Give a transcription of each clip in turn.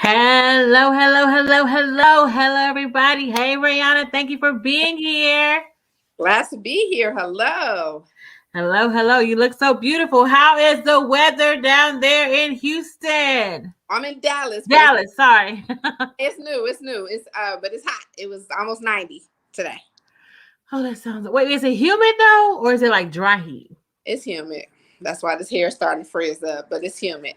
Hello, hello, hello, hello, hello, everybody. Hey, Rayonna, thank you for being here. Glad to be here. Hello. Hello, hello. You look so beautiful. How is the weather down there in Houston? I'm in Dallas, but it's Dallas, sorry. it's new. It's new. But it's hot. It was almost 90 today. Oh, that sounds. Wait, is it humid though, or is it like dry heat? It's humid. That's why this hair is starting to frizz up, but it's humid.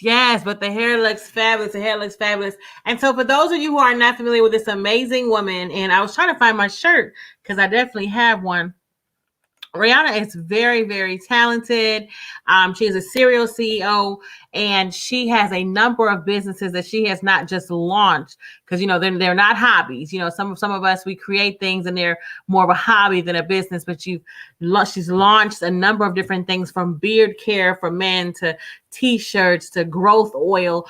Yes, but the hair looks fabulous. The hair looks fabulous. And so, for those of you who are not familiar with this amazing woman, and I was trying to find my shirt because I definitely have one. Rayonna is very, very talented. She is a serial CEO, and she has a number of businesses that she has not just launched because they're not hobbies. Some of us we create things and they're more of a hobby than a business. But she's launched a number of different things from beard care for men to t-shirts to growth oil.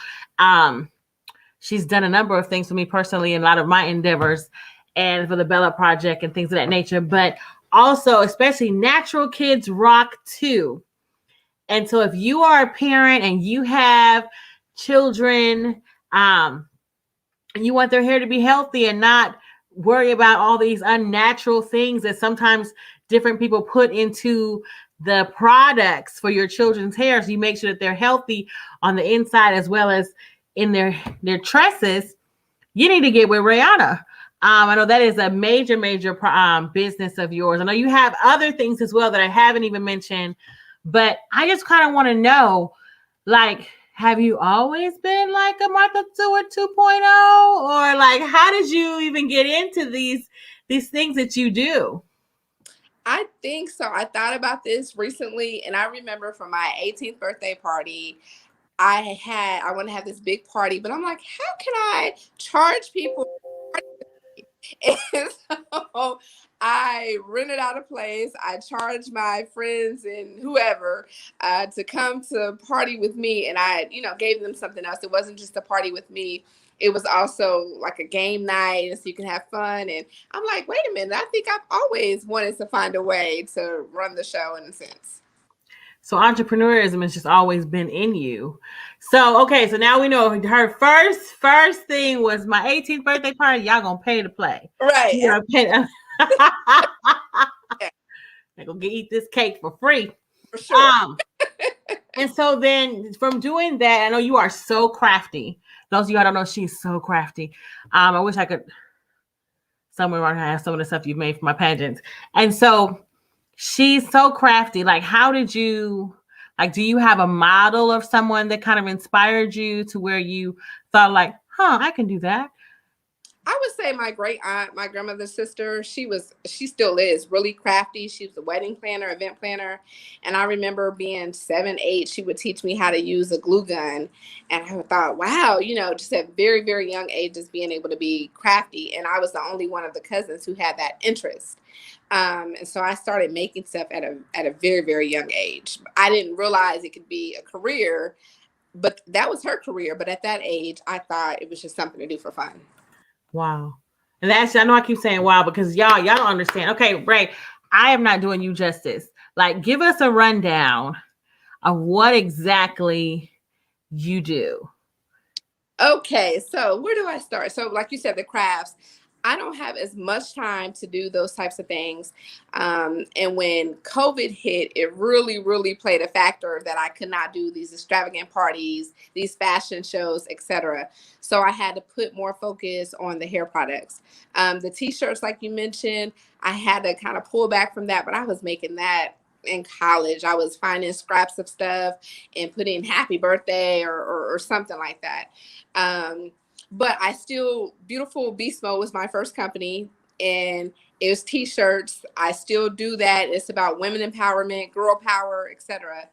She's done a number of things for me personally and a lot of my endeavors and for the Bella Project and things of that nature. But also, especially natural kids rock too. And so if you are a parent and you have children, and you want their hair to be healthy and not worry about all these unnatural things that sometimes different people put into the products for your children's hair, so you make sure that they're healthy on the inside as well as in their tresses, you need to get with Rayonna. I know that is a major, major business of yours. I know you have other things as well that I haven't even mentioned, but I just kind of want to know, like, have you always been like a Martha Stewart 2.0? Or like, how did you even get into these things that you do? I think so. I thought about this recently, and I remember for my 18th birthday party, I want to have this big party, but I'm like, how can I charge people? And so I rented out a place. I charged my friends and whoever to come to party with me. And I, gave them something else. It wasn't just a party with me. It was also like a game night, and so you can have fun. And I'm like, wait a minute, I think I've always wanted to find a way to run the show in a sense. So entrepreneurism has just always been in you. So okay, so now we know her first thing was my 18th birthday party. Y'all gonna pay to play. Right. You gonna pay. They're gonna eat this cake for free. For sure. And so then from doing that, I know you are so crafty. Those of you I don't know, she's so crafty. I wish I could somewhere around have some of the stuff you've made for my pageants. And so she's so crafty. Like, how did you do you have a model of someone that kind of inspired you to where you thought like, I can do that? I would say my great aunt, my grandmother's sister, she still is really crafty. She was a wedding planner, event planner. And I remember being 7, 8, she would teach me how to use a glue gun. And I thought, wow, just at very, very young age, just being able to be crafty. And I was the only one of the cousins who had that interest. And so I started making stuff at a very, very young age. I didn't realize it could be a career, but that was her career. But at that age, I thought it was just something to do for fun. Wow. And that's, I know I keep saying wow because y'all don't understand. Okay, Ray, I am not doing you justice. Like, give us a rundown of what exactly you do. Okay, so where do I start? So, like you said, the crafts. I don't have as much time to do those types of things. And when COVID hit, it really, really played a factor that I could not do these extravagant parties, these fashion shows, etc. So I had to put more focus on the hair products. The t-shirts, like you mentioned, I had to kind of pull back from that, but I was making that in college. I was finding scraps of stuff and putting happy birthday or something like that. But I still, Beautiful Beast Mode was my first company, and it was t-shirts. I still do that. It's about women empowerment, girl power, etc.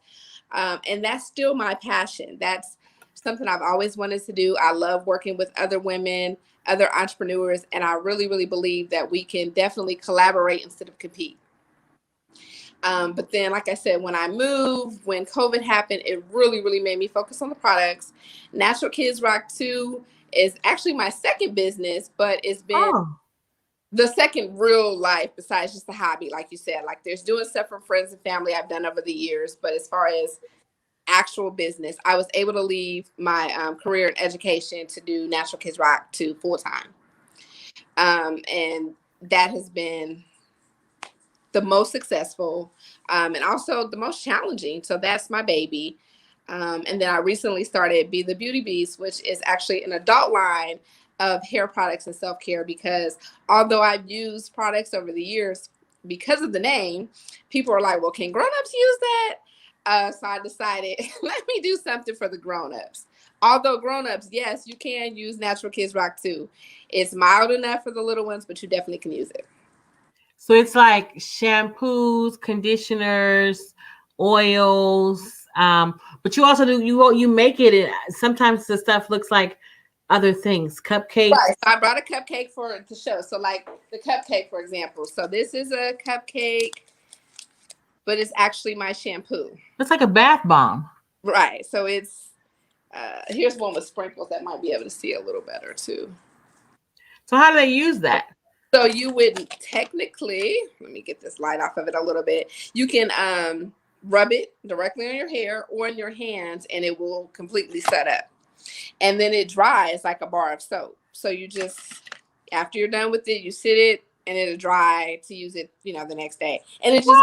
And that's still my passion. That's something I've always wanted to do. I love working with other women, other entrepreneurs, and I really, really believe that we can definitely collaborate instead of compete. But then, like I said, when I moved, when COVID happened, it really, really made me focus on the products. Natural Kids Rock 2 is actually my second business, but it's been the second real life besides just a hobby. Like you said, like there's doing stuff from friends and family I've done over the years. But as far as actual business. I was able to leave my career in education to do Natural Kids Rock to full time. And that has been the most successful, and also the most challenging. So that's my baby. And then I recently started Be the Beauty Beast, which is actually an adult line of hair products and self-care, because although I've used products over the years, because of the name, people are like, well, can grown-ups use that? So I decided, let me do something for the grown-ups. Although grown-ups, yes, you can use Natural Kids Rock too. It's mild enough for the little ones, but you definitely can use it. So it's like shampoos, conditioners, oils. But you also do you make it. Sometimes the stuff looks like other things, cupcakes. Right. So I brought a cupcake for the show. So like the cupcake, for example. So this is a cupcake, but it's actually my shampoo. It's like a bath bomb. Right. So it's here's one with sprinkles that might be able to see a little better too. So how do they use that? So you would technically, let me get this light off of it a little bit. You can rub it directly on your hair or in your hands, and it will completely set up. And then it dries like a bar of soap. So you just, after you're done with it, you sit it and it'll dry to use it, the next day. And it just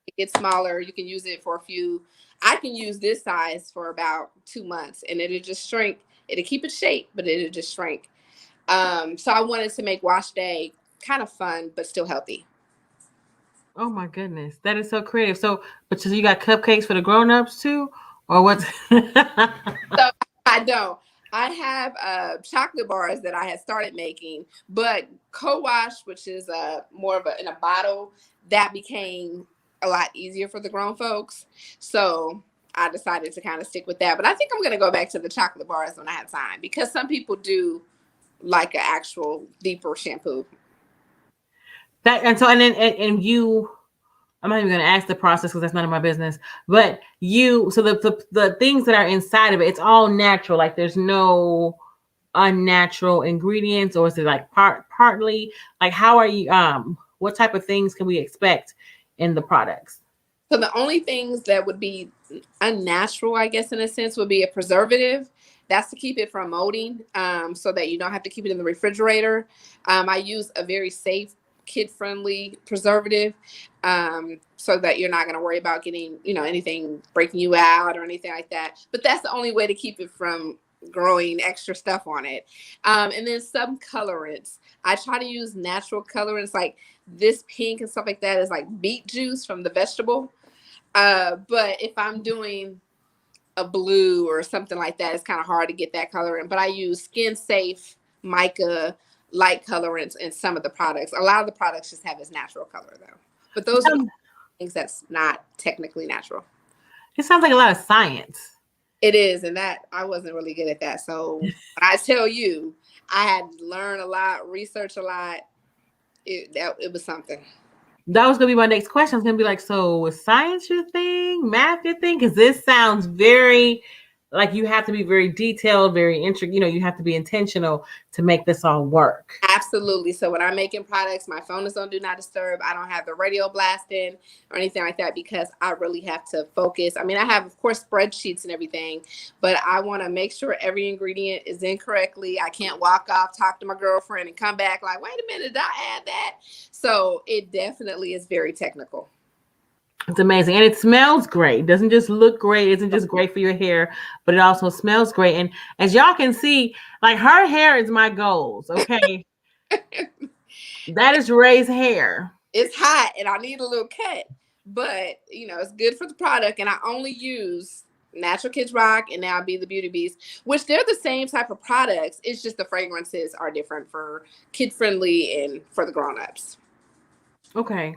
it gets smaller. You can use it for a few. I can use this size for about 2 months, and it'll just shrink. It'll keep its shape, but it'll just shrink. So I wanted to make wash day kind of fun, but still healthy. Oh my goodness, that is so creative. So, but so you got cupcakes for the grown-ups too, or what? So I don't. I have chocolate bars that I had started making, but co-wash, which is more of in a bottle, that became a lot easier for the grown folks. So I decided to kind of stick with that. But I think I'm going to go back to the chocolate bars when I have time, because some people do like an actual deeper shampoo. That and so and then and you, I'm not even going to ask the process because that's none of my business. But you, so the things that are inside of it, it's all natural. Like there's no unnatural ingredients, or is it like partly? Like how are you? What type of things can we expect in the products? So the only things that would be unnatural, I guess, in a sense, would be a preservative. That's to keep it from molding, so that you don't have to keep it in the refrigerator. I use a very safe, kid-friendly preservative, so that you're not going to worry about getting, anything breaking you out or anything like that. But that's the only way to keep it from growing extra stuff on it. And then some colorants. I try to use natural colorants, like this pink and stuff like that is like beet juice from the vegetable. But if I'm doing a blue or something like that, it's kind of hard to get that color in. But I use skin safe mica light colorants in some of the products. A lot of the products just have this natural color though. But those are things that's not technically natural. It sounds like a lot of science. It is, and that I wasn't really good at that. So I tell you, I had to learn a lot, research a lot. It was something. That was gonna be my next question. It's gonna be like, so was science your thing, math your thing? Because this sounds very like you have to be very detailed, very intricate. You have to be intentional to make this all work. Absolutely. So when I'm making products, my phone is on do not disturb. I don't have the radio blasting or anything like that, because I really have to focus. I mean, I have, of course, spreadsheets and everything, but I want to make sure every ingredient is in correctly. I can't walk off, talk to my girlfriend, and come back like, wait a minute, did I add that? So it definitely is very technical. It's amazing. And it smells great. It doesn't just look great. It isn't just great for your hair, but it also smells great. And as y'all can see, like her hair is my goals. Okay. That is Ray's hair. It's hot and I need a little cut, but it's good for the product. And I only use Natural Kids Rock and now Be the Beauty Beast, which they're the same type of products. It's just the fragrances are different for kid friendly and for the grown-ups. Okay.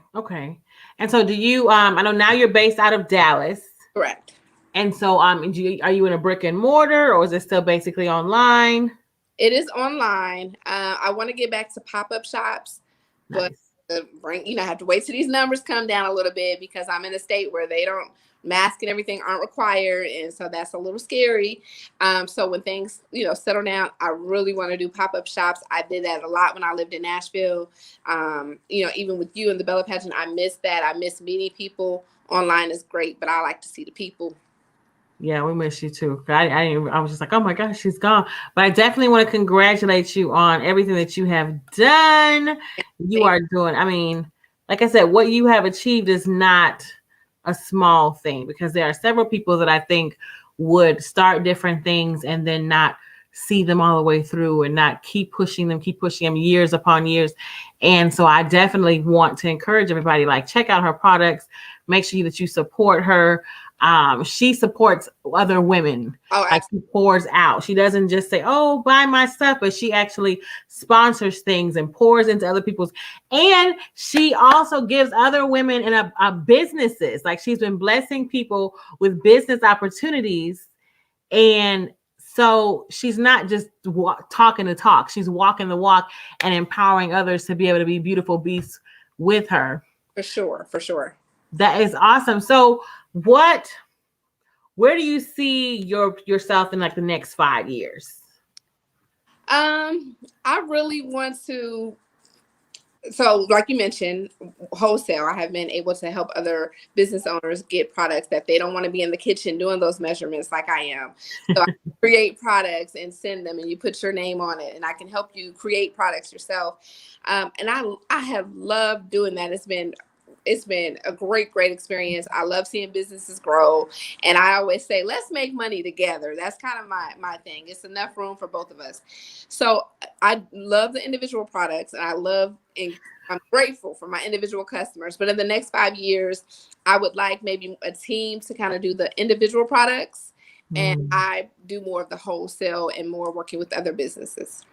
And so do you, I know now you're based out of Dallas. Correct. And so are you in a brick and mortar, or is it still basically online? It is online. I want to get back to pop-up shops, but I have to wait till these numbers come down a little bit, because I'm in a state where they don't, mask and everything aren't required, and so that's a little scary. So when things settle down, I really want to do pop-up shops. I did that a lot when I lived in Nashville. Even with you and the Bella pageant, I miss that. I miss meeting people. Online is great, but I like to see the people. Yeah, we miss you too. I was just like, oh my gosh, she's gone. But I definitely want to congratulate you on everything that you have done. You are doing, I mean, like I said, what you have achieved is not a small thing, because there are several people that I think would start different things and then not see them all the way through and not keep pushing them years upon years. And so I definitely want to encourage everybody, like, check out her products, make sure that you support her. She supports other women. Oh, Like, she pours out. She doesn't just say, oh, buy my stuff, but she actually sponsors things and pours into other people's. And she also gives other women in a businesses. Like, she's been blessing people with business opportunities. And so she's not just talking the talk. She's walking the walk and empowering others to be able to be beautiful beasts with her. for sure, for sure. That is awesome. So where do you see yourself in like the next 5 years? I really want to, so like you mentioned, wholesale. I have been able to help other business owners get products that they don't want to be in the kitchen doing those measurements like I am. So I create products and send them, and you put your name on it, and I can help you create products yourself. And I have loved doing that. It's been a great experience. I love seeing businesses grow. And I always say, let's make money together. That's kind of my thing. It's enough room for both of us. So I love the individual products, and I'm grateful for my individual customers. But in the next 5 years, I would like maybe a team to kind of do the individual products. And I do more of the wholesale and more working with other businesses.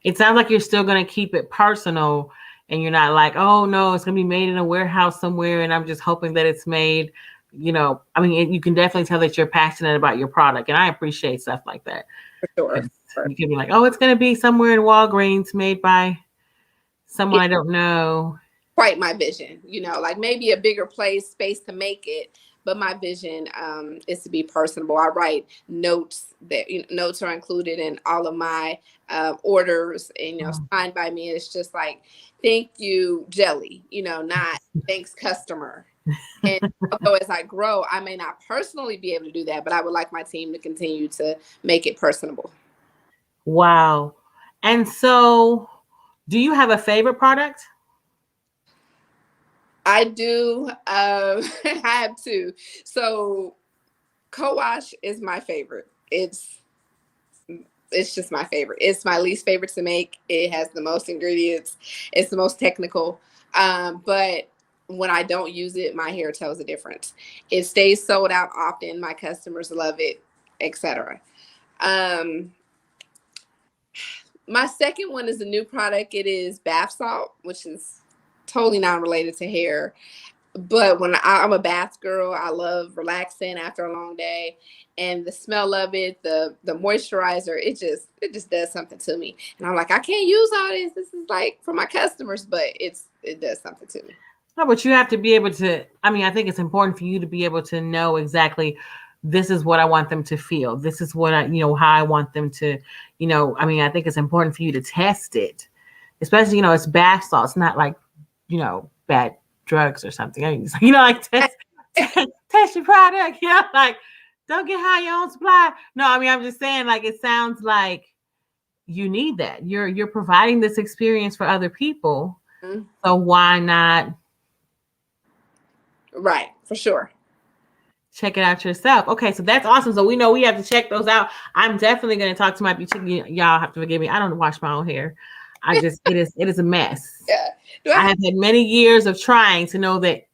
It sounds like you're still going to keep it personal, and you're not like, oh no, it's going to be made in a warehouse somewhere and I'm just hoping that it's made, I mean, you can definitely tell that you're passionate about your product, and I appreciate stuff like that. For sure. You can be like, oh, it's going to be somewhere in Walgreens made by someone I don't know. Quite my vision, like maybe a bigger space to make it. But my vision is to be personable. I write notes notes are included in all of my orders, and signed by me. It's just like, thank you, Jelly. Not thanks, customer. And although as I grow, I may not personally be able to do that, but I would like my team to continue to make it personable. Wow. And so, do you have a favorite product? I do. I have two. So co-wash is my favorite. It's just my favorite. It's my least favorite to make. It has the most ingredients. It's the most technical. But when I don't use it, my hair tells a difference. It stays sold out often. My customers love it, etc. My second one is a new product. It is bath salt, which is totally non-related to hair. But when I'm a bath girl, I love relaxing after a long day, and the smell of it, the moisturizer, it just does something to me. And I'm like, I can't use all this. This is like for my customers, but it does something to me. No, but you have to be able to, I mean, I think it's important for you to be able to know exactly, this is what I want them to feel. This is what how I want them to, I mean, I think it's important for you to test it, especially, it's bath salt. It's not like, bad drugs or something. I mean, like test your product, like, don't get high your own supply. No, I mean, I'm just saying, like, it sounds like you need that. You're providing this experience for other people. Mm-hmm. So why not? Right, for sure. Check it out yourself. Okay, so that's awesome. So we know we have to check those out. I'm definitely going to talk to my beautician. Y'all have to forgive me. I don't wash my own hair. It is a mess. Yeah. I have had many years of trying to know that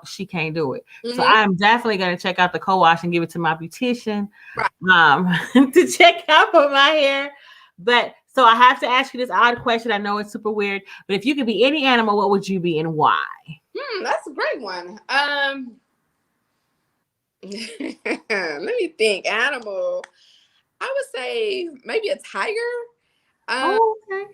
she can't do it. Mm-hmm. So I'm definitely going to check out the co-wash and give it to my beautician, right, to check out for my hair. But so I have to ask you this odd question. I know it's super weird, but if you could be any animal, what would you be and why? That's a great one. Let me think. Animal. I would say maybe a tiger. Okay.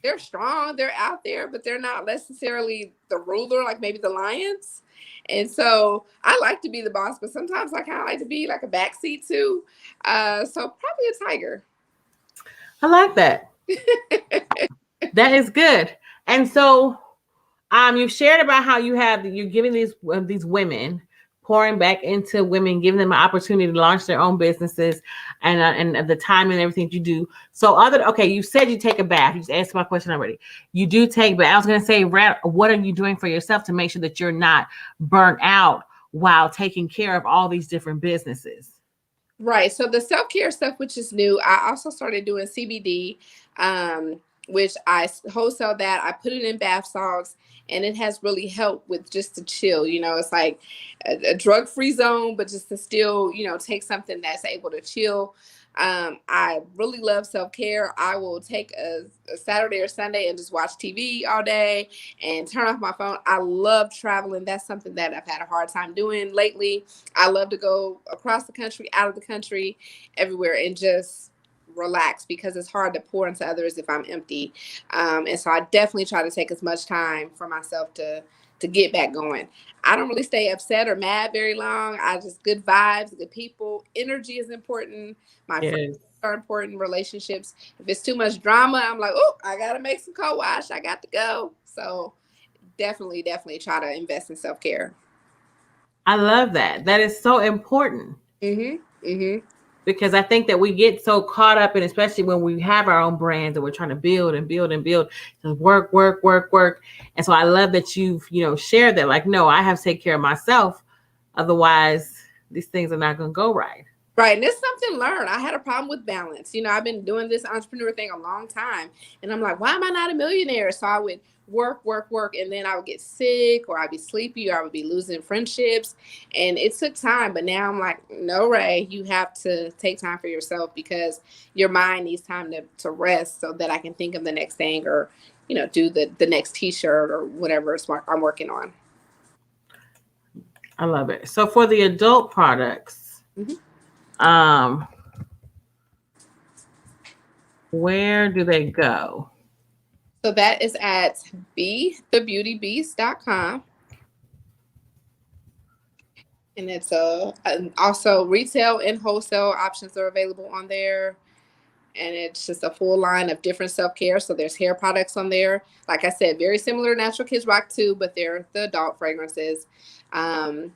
They're strong. They're out there, but they're not necessarily the ruler, like maybe the lions. And so I like to be the boss, but sometimes I kind of like to be like a backseat too. So probably a tiger. I like that. That is good. And so you've shared about how you're giving these women pouring back into women, giving them an opportunity to launch their own businesses, and the time and everything you do. So okay, you said you take a bath. You just answered my question already. You do take, but I was going to say, what are you doing for yourself to make sure that you're not burnt out while taking care of all these different businesses? Right. So the self-care stuff, which is new, I also started doing CBD, um, which I wholesale that. I put it in bath salts, and it has really helped with just to chill. It's like a drug-free zone, but just to still, take something that's able to chill. I really love self-care. I will take a Saturday or Sunday and just watch TV all day and turn off my phone. I love traveling. That's something that I've had a hard time doing lately. I love to go across the country, out of the country, everywhere, and just relax, because it's hard to pour into others if I'm empty. And so I definitely try to take as much time for myself to get back going. I don't really stay upset or mad very long. I just good vibes, good people. Energy is important. My friends Yes. are important. Relationships. If it's too much drama, I'm like, oh, I gotta make some co-wash. I got to go. So definitely, definitely try to invest in self-care. I love that. That is so important. Mm-hmm. Mm-hmm. Because I think that we get so caught up in, especially when we have our own brands and we're trying to build and build and build, to work, work, work, work. And so I love that you've, shared that. Like, no, I have to take care of myself. Otherwise, these things are not going to go right. Right. And it's something learned. I had a problem with balance. I've been doing this entrepreneur thing a long time. And I'm like, why am I not a millionaire? So I would work, work, work. And then I would get sick, or I'd be sleepy, or I would be losing friendships. And it took time. But now I'm like, no, Ray, you have to take time for yourself, because your mind needs time to rest, so that I can think of the next thing, or, do the next t-shirt or whatever I'm working on. I love it. So for the adult products, Mm-hmm. where do they go? So that is at bethebeautybeast.com. And it's also retail and wholesale options are available on there. And it's just a full line of different self-care. So there's hair products on there. Like I said, very similar to Natural Kids Rock too, but they're the adult fragrances. And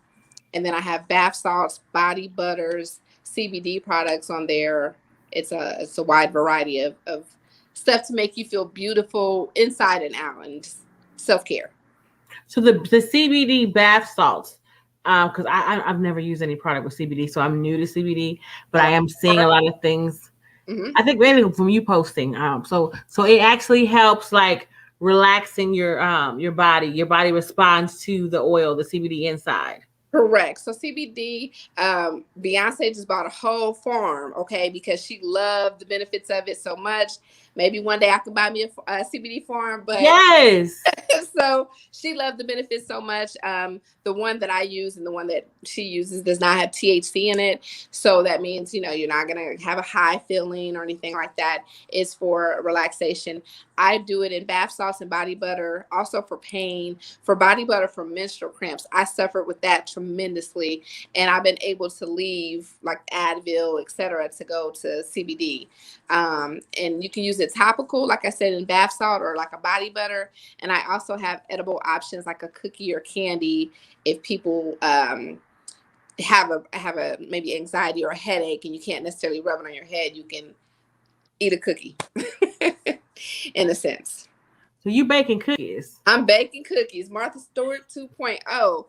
then I have bath salts, body butters, CBD products on there. It's a wide variety of stuff to make you feel beautiful inside and out, and self-care. So the CBD bath salts, because I've never used any product with CBD, so I'm new to CBD, but I am seeing a lot of things. Mm-hmm. I think mainly from you posting. So it actually helps, like, relaxing your body. Your body responds to the oil, the CBD inside. Correct. So CBD, Beyonce just bought a whole farm, okay, because she loved the benefits of it so much. Maybe one day I could buy me a CBD farm, but Yes. so she loved the benefits so much. The one that I use and the one that she uses does not have THC in it. So that means, you're not going to have a high feeling or anything like that. It's for relaxation. I do it in bath salts and body butter, also for pain, for body butter for menstrual cramps. I suffered with that tremendously, and I've been able to leave like Advil, etc., to go to CBD. And you can use it topical, like I said, in bath salt, or like a body butter. And I also have edible options like a cookie or candy if people have a maybe anxiety or a headache and you can't necessarily rub it on your head. You can eat a cookie in a sense. So you baking cookies? I'm baking cookies. Martha Stewart 2.0.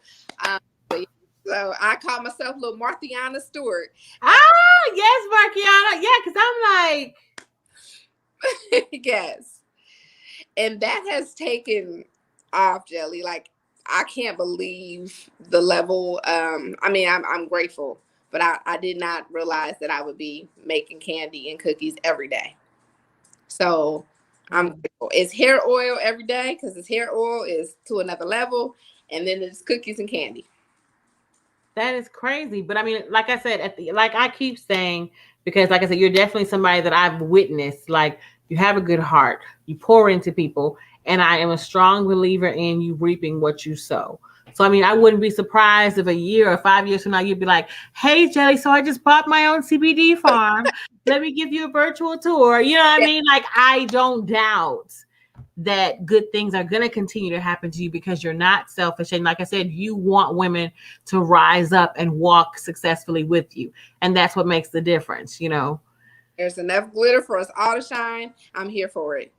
So I call myself little Marthiana Stewart. Yes, Markiana. Yeah, because I'm like, yes. And that has taken off, Jelly. Like, I can't believe the level. I'm grateful, but I did not realize that I would be making candy and cookies every day. So I'm grateful. It's hair oil every day, because this hair oil is to another level. And then it's cookies and candy. that is crazy. But I mean, like I said, like I keep saying, because like I said, you're definitely somebody that I've witnessed. Like, you have a good heart, you pour into people, and I am a strong believer in you reaping what you sow. So I mean, I wouldn't be surprised if a year or 5 years from now you'd be like, "Hey, Jelly, so I just bought my own CBD farm. Let me give you a virtual tour." You know what I mean? Like, I don't doubt that good things are going to continue to happen to you because you're not selfish. And like I said, you want women to rise up and walk successfully with you. And that's what makes the difference, you know. There's enough glitter for us all to shine. I'm here for it.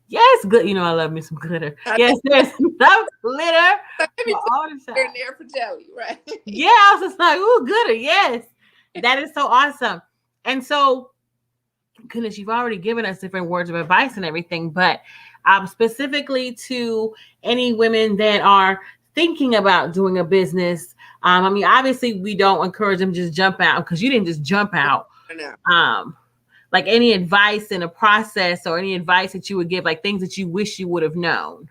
Yes, good. You know, I love me some glitter. I Yes, there's enough glitter Let me for put all the it shine. in there for jelly, right? Yeah, I was just like, ooh, glitter. Yes, that is so awesome. And so, goodness, you've already given us different words of advice and everything, but specifically to any women that are thinking about doing a business. I mean, obviously, we don't encourage them to just jump out because you didn't just jump out. I know. Like any advice in a process or any advice that you would give, like things that you wish you would have known.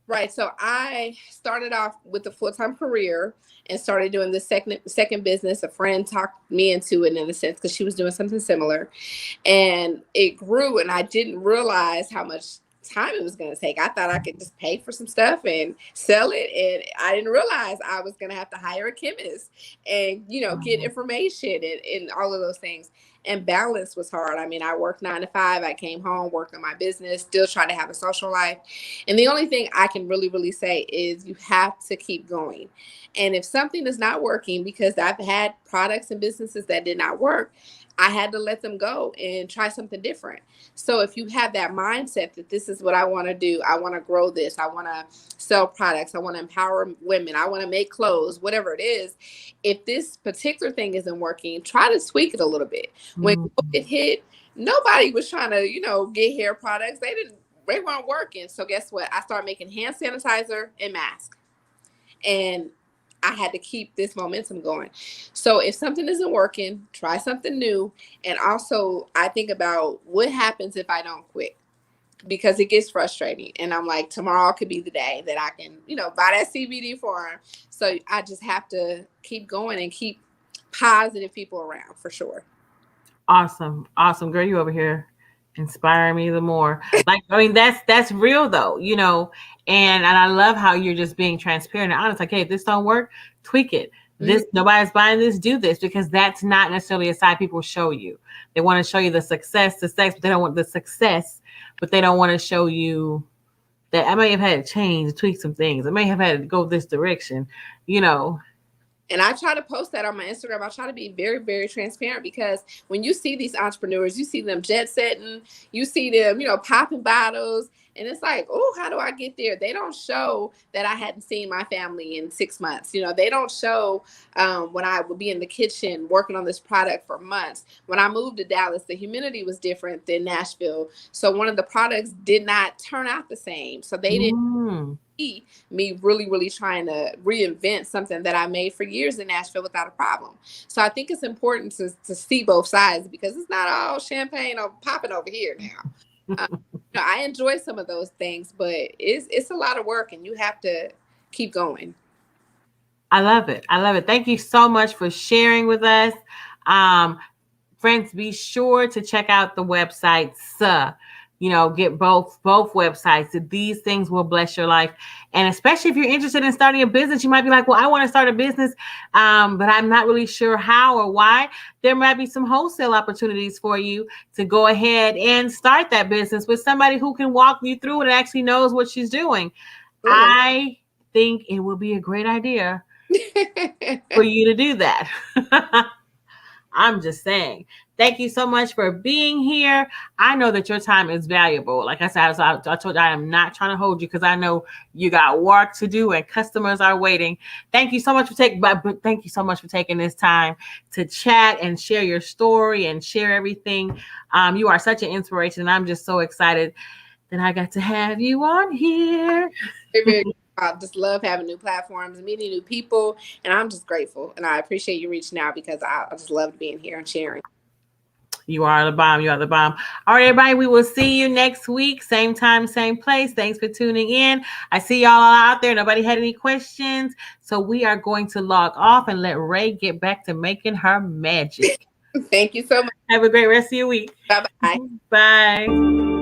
Right. So I started off with a full-time career and started doing the second business. A friend talked me into it in a sense because she was doing something similar. And it grew, and I didn't realize how much time it was going to take. I thought I could just pay for some stuff and sell it, and I didn't realize I was going to have to hire a chemist and get information and all of those things. And balance was hard. I mean, I worked 9 to 5. I came home, worked on my business, still trying to have a social life. And the only thing I can really say is you have to keep going. And if something is not working, because I've had products and businesses that did not work, I had to let them go and try something different. So if you have that mindset that this is what I want to do, I want to grow this, I want to sell products, I want to empower women, I want to make clothes, whatever it is, if this particular thing isn't working, try to tweak it a little bit. When COVID hit, nobody was trying to, get hair products. They weren't working. So guess what? I started making hand sanitizer and masks. And I had to keep this momentum going. So if something isn't working, try something new. And also, I think about what happens if I don't quit, because it gets frustrating. And I'm like, tomorrow could be the day that I can, buy that CBD farm. So I just have to keep going and keep positive people around for sure. Awesome. Awesome. Girl, you over here inspiring me the more. Like, I mean, that's real though, and I love how you're just being transparent and honest. Like, hey, if this don't work, tweak it. This nobody's buying this, do this, because that's not necessarily a side people show you. They want to show you the success, but they don't want the success, but they don't want to show you that I may have had to change, tweak some things. I may have had to go this direction. And I try to post that on my Instagram. I try to be very, very transparent, because when you see these entrepreneurs, you see them jet setting, you see them, popping bottles. And it's like, oh, how do I get there? They don't show that I hadn't seen my family in 6 months. They don't show when I would be in the kitchen working on this product for months. When I moved to Dallas, the humidity was different than Nashville. So one of the products did not turn out the same. So they didn't see me really, really trying to reinvent something that I made for years in Nashville without a problem. So I think it's important to see both sides, because it's not all champagne or popping over here now. I enjoy some of those things, but it's a lot of work, and you have to keep going. I love it. I love it. Thank you so much for sharing with us. Friends, be sure to check out the websites. Get both websites. These things will bless your life. And especially if you're interested in starting a business, you might be like, well, I want to start a business, but I'm not really sure how or why. There might be some wholesale opportunities for you to go ahead and start that business with somebody who can walk you through it and actually knows what she's doing. I think it would be a great idea for you to do that. I'm just saying. Thank you so much for being here. I know that your time is valuable. Like I said, I told you I am not trying to hold you, because I know you got work to do and customers are waiting. Thank you so much for taking this time to chat and share your story and share everything. You are such an inspiration, and I'm just so excited that I got to have you on here. I just love having new platforms, meeting new people, and I'm just grateful. And I appreciate you reaching out, because I just loved being here and sharing. You are the bomb. You are the bomb. All right, everybody. We will see you next week. Same time, same place. Thanks for tuning in. I see y'all out there. Nobody had any questions. So we are going to log off and let Ray get back to making her magic. Thank you so much. Have a great rest of your week. Bye-bye. Bye.